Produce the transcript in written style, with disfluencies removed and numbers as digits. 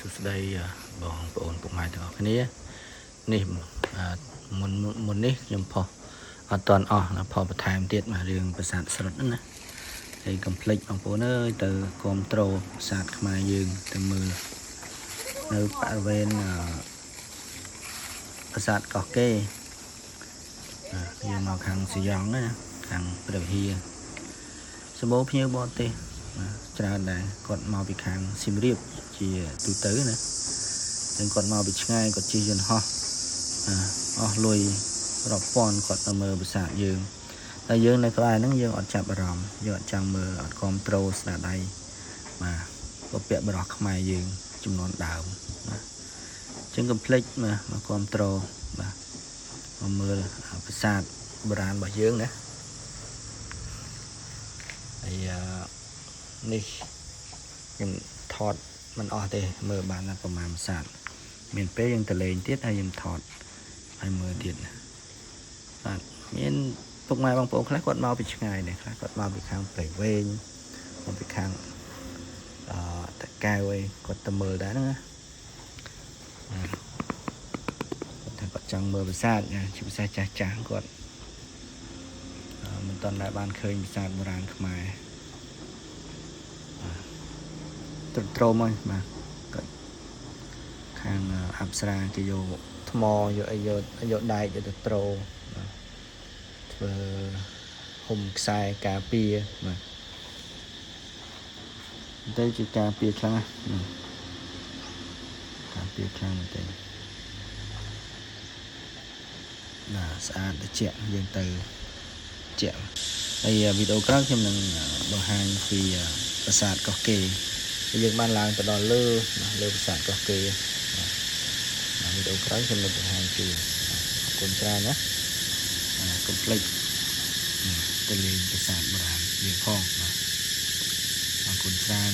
สุดท้ายបងប្អូនពុកម៉ែទាំងអស់គ្នានេះមុននេះខ្ញុំផុសអត់តាន់អស់ណាផុសបន្ថែមទៀតមករឿងប្រាសាទស្រុតហ្នឹងណាហើយកុំភ្លេចបងប្អូនអើយទៅគ្រប់ត្រូលប្រាសាទខ្មែរយើងទៅមើលនៅបរិវេណប្រាសាទកោះកេរយើងមកខាងសយ៉ង់ណាខាងព្រះវិហារសម្បូរភ្ញៀវបរទេសច្រើនដែរគាត់មកពីខាងសៀមរាបជាទូទៅណាតែគាត់មកពីឆ្ងាយគាត់ជិះយន្តហោះអស់លុយរាប់ពាន់គាត់ទៅមើលប្រាសាទយើងតែយើងនៅក្បែរហ្នឹងយើងអត់ចាប់អារម្មណ៍យើងអត់ចង់មើលអត់គ្រប់ត្រូលស្នាដៃបាទពពាក់បរោះខ្មែរយើងចំនួនដើមណាអញ្ចឹងកុំភ្លេចមកគ្រប់ត្រូលបាទមកមើលប្រាសាទបុរាណរបស់យើងណាហើយនេះខ្ញុំថតមិនអស់ទេមើលបានតែប្រហែលប្រាសាទមានពេលយើងទៅលេងទៀតហើយយើងថតហើយមើលទៀតបាទមានពុកម៉ែបងប្អូនខ្លះគាត់មកពីឆ្ងាយដែរខ្លះគាត់មកពីខាងព្រៃវែងមកពីខាងតាកែវអីគាត់ទៅមើលដែរហ្នឹងណាគាត់ចង់មើលប្រាសាទជាភាសាចាស់គាត់មិនទាន់បានឃើញប្រាសាទបុរាណខ្មែរត្រូលមកបាទគាត់ខាងអប្សរាគេយកថ្មយកអីយកដែកយកទៅត្រូលធ្វើហុំខ្សែការពារបាទទៅជាការពារខ្លាំងណាការពារខ្លាំងមែនទេណាស្អាតត្រជាក់យើងទៅជាក់ហើយវីដេអូក្រោយខ្ញុំនឹងបង្ហាញពីប្រាសាទកោះកេរយើងបានឡើងទៅដល់លើប្រាសាទកោះកេរវីដេអូក្រោយខ្ញុំនឹងបង្ហាញជូនអរគុណច្រើនណាកុំភ្លេចទៅលេងប្រាសាទបុរាណយើងផងបាទអរគុណច្រើន